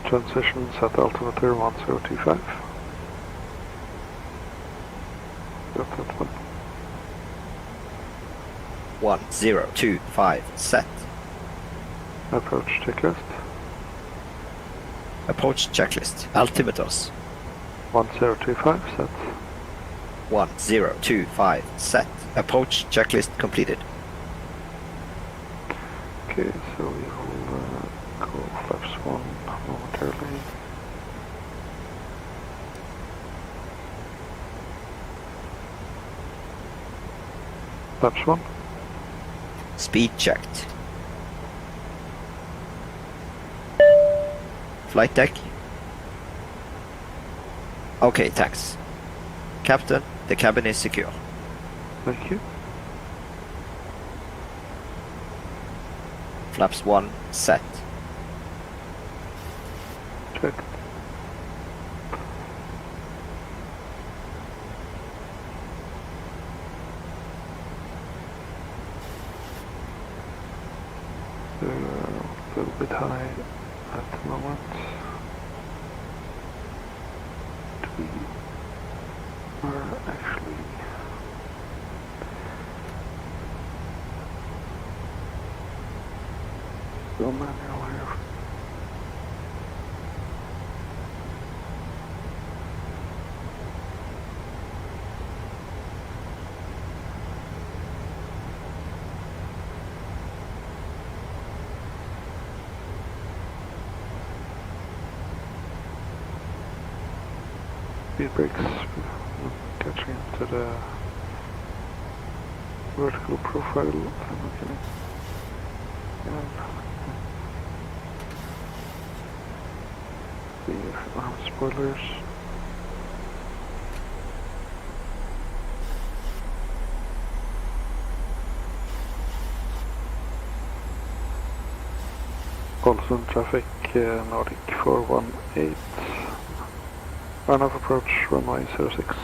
Transitions at altimeter 1025. Got that one. 1025 set. Approach checklist. Approach checklist. Altimeters. 1025 set. 1025 set. Approach checklist completed. Okay, so we will go flaps 1 momentarily. Flaps 1. Speed checked. Flight deck. Okay, thanks. Captain, the cabin is secure. Thank you. Flaps 1 set. Checked. They're a little bit high at the moment. We are actually go manual here. Speed brakes catching into the vertical profile. Okay. The arm spoilers. Ålesund traffic, Nordic 418. Runoff approach, runway 06.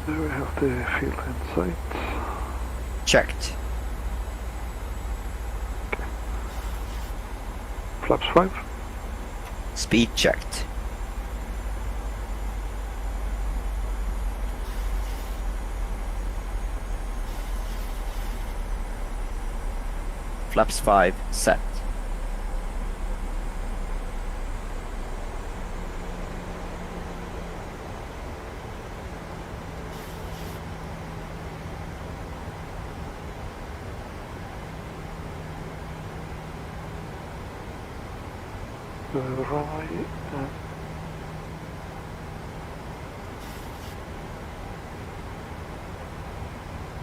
There we have the field in sight. Checked. Okay. Flaps 5. Speed checked. Flaps 5 set. Runway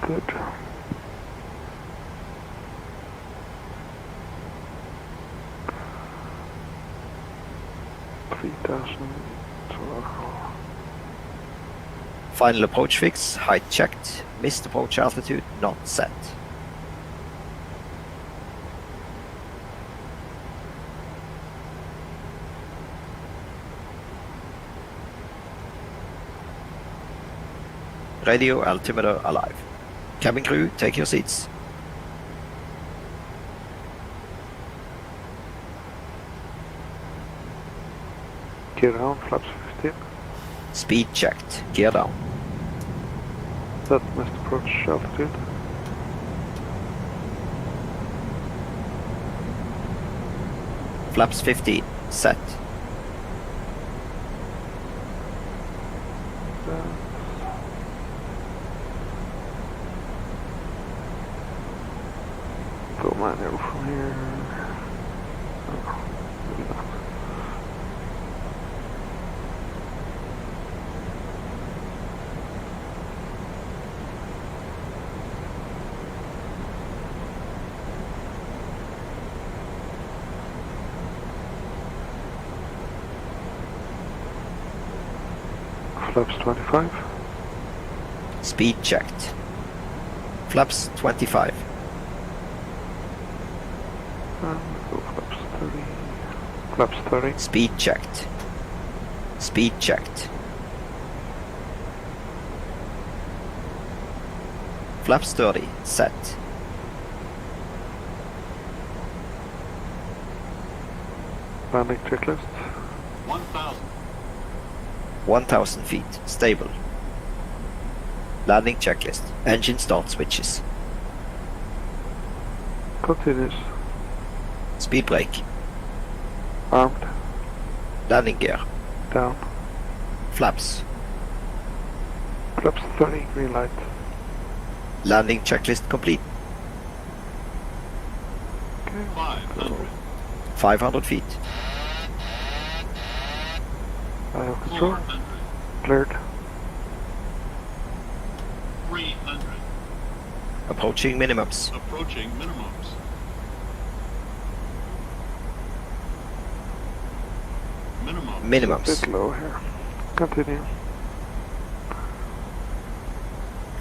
good. Final approach fix, height checked, missed approach altitude not set. Radio altimeter alive. Cabin crew, take your seats. Gear down, flaps 15. Speed checked, gear down. That missed approach altitude. Flaps 15, set. Go manual from here. Oh, maybe not. Flaps 25. Speed checked. Flaps 25. And go flaps 30. Flaps 30. Speed checked. Speed checked. Flaps 30, set. Landing checklist. 1,000. 1000 feet, stable. Landing checklist. Engine start switches. Continuous. Speed brake. Armed. Landing gear. Down. Flaps. Flaps 30, green light. Landing checklist complete. Okay. 500. 500 feet. I have control. 400. Cleared. 300. Approaching minimums. Approaching minimums. Minimum. Minimums. Bit low here. Continue.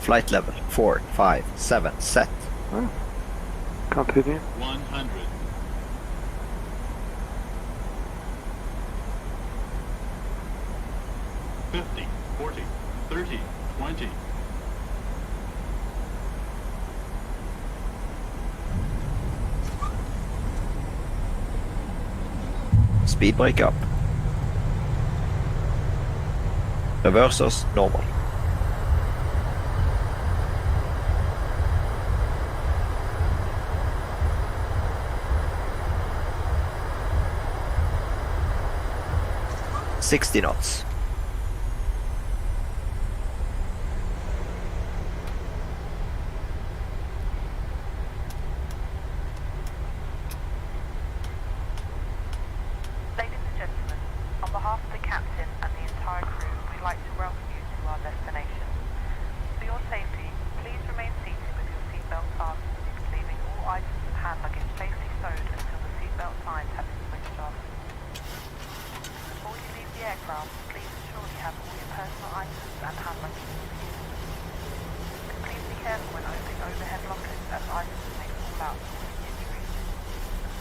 Flight level 4, 5, 7, set. Oh. Continue. 100. 50, 40, 30, 20. speed brake up. Reversers normal. $60 knots. Ladies and gentlemen, on behalf of the captain and the entire crew, we'd like to welcome you to our destination. For your safety, please remain seated with your seatbelt fastened, leaving all items and hand luggage safely stowed until the seatbelt signs have been switched off. Before you leave the aircraft, please ensure you have all your personal items and hand luggage with you. Please be careful when opening overhead lockers as items may fall out causing injury.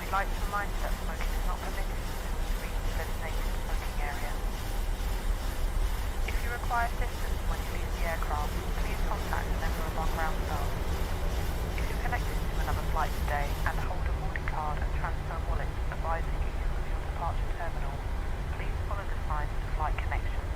We'd like to remind you that smoking is not permitted until we reach the designated smoking area. If you require assistance when you leave the aircraft, please contact a member of our ground staff. If you're connected to another flight today and hold a boarding card and transfer wallet advising you of your departure terminal, please follow the signs to flight connections.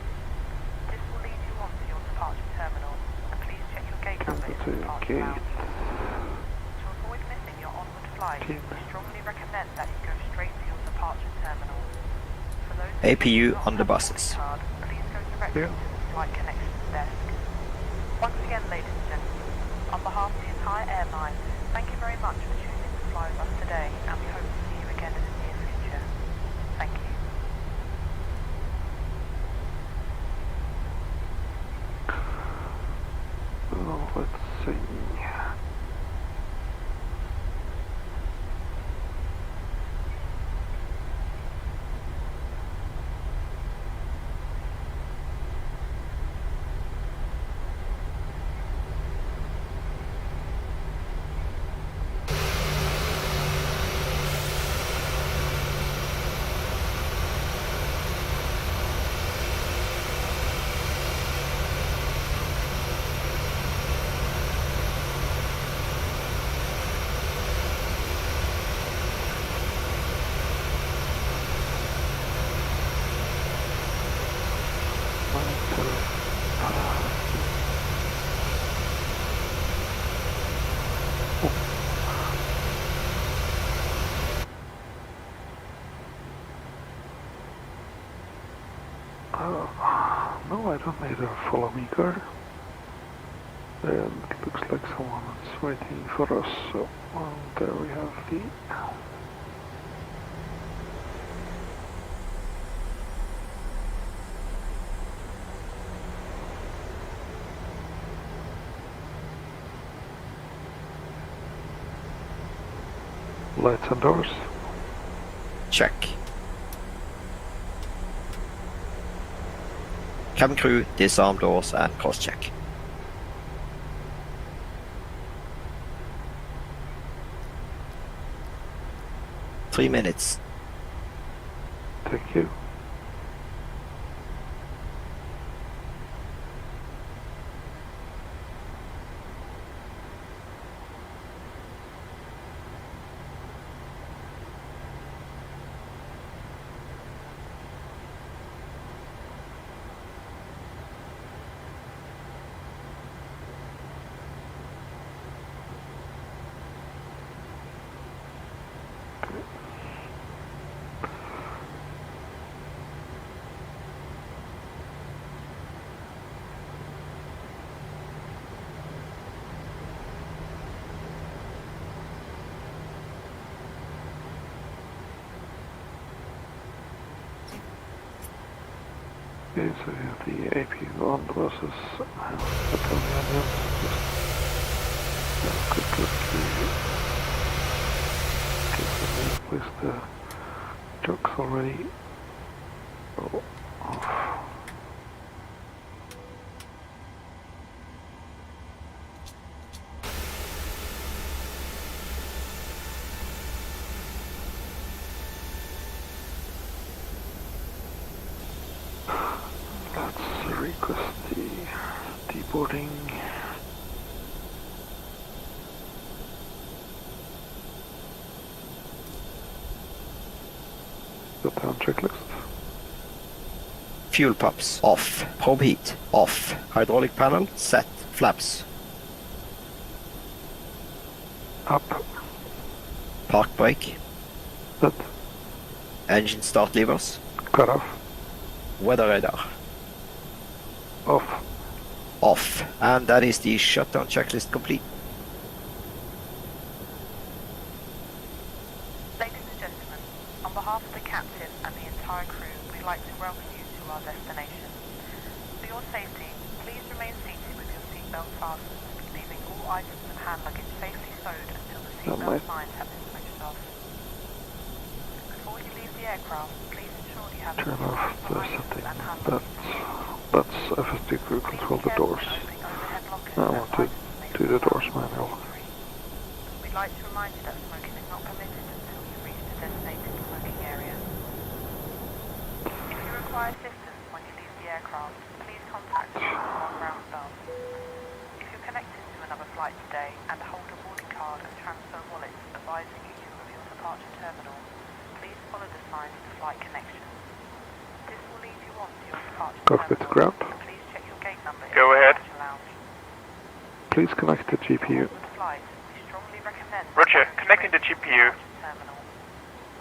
This will lead you on to your departure terminal, and please check your gate number in the departure lounge. To avoid missing your onward flight, we strongly recommend that you go straight to your departure terminal. For those APU on the buses. card, please go directly to the flight connections desk. Once again, ladies and gentlemen, on behalf of the entire airline, thank you very much for choosing to fly with us today, and we hope to see you again in the near future. Thank you. Well, let's see. No, I don't need a follow me car. And it looks like someone is waiting for us, so there we have the... Lights and doors. Check. Cabin crew, disarm doors and cross-check. Three minutes. Thank you. Okay, so we have the APU on the buses. That's on the Addons. Just quick look through. Okay, so we placed the trucks already. Oh, off. Let's request the deboarding. Go down checklist. Fuel pumps off. Probe heat off. Hydraulic panel set. Flaps. Up. Park brake. Set. Engine start levers. Cut off. Weather radar. Off. Off. And that is the shutdown checklist complete. Ladies and gentlemen, on behalf of the captain and the entire crew, we'd like to welcome you to our destination. For your safety, please remain seated with your seatbelt fastened, leaving all items and hand luggage safely stowed until the seatbelt signs have been switched off. Before you leave the aircraft, please ensure you have Turn off the setting. and hand That's FS2Crew control the doors. Now I want to do the doors manual. We'd like to remind you that smoking is not permitted until you reach the designated smoking area. If you require assistance when you leave the aircraft, please contact us or our ground staff. If you're connected to another flight today and hold a boarding card and transfer wallets advising you of your departure terminal, please follow the signs to flight connection. This will lead you on to your departure Cockpit to ground. Please check your gate number in Go the ahead. departure lounge. Please connect the GPU. For the flight, we strongly recommend Roger, connecting the GPU. terminal.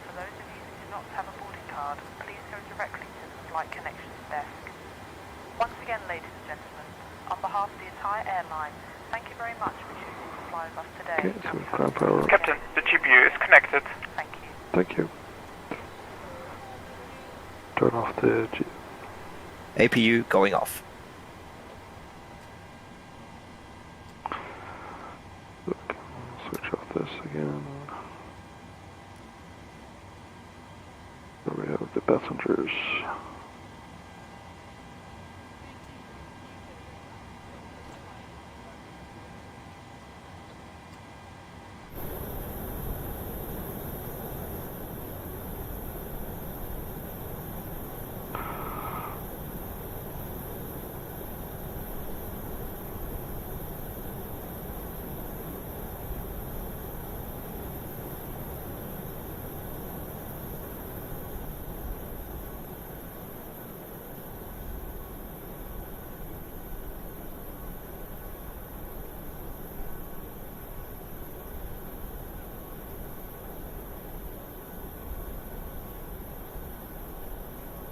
For those of you who do not have a boarding card, please go directly to the flight connections desk. Once again, ladies and gentlemen, on behalf of the entire airline, thank you very much for choosing to fly with us today. Okay, so ground power. Captain, the GPU is connected. Thank you. Thank you. Turn off the APU going off. Look, switch off this again. There we have the passengers.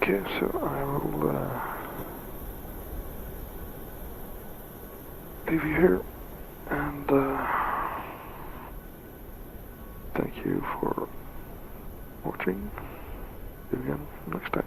Okay, so I will leave you here, and thank you for watching. See you again next time.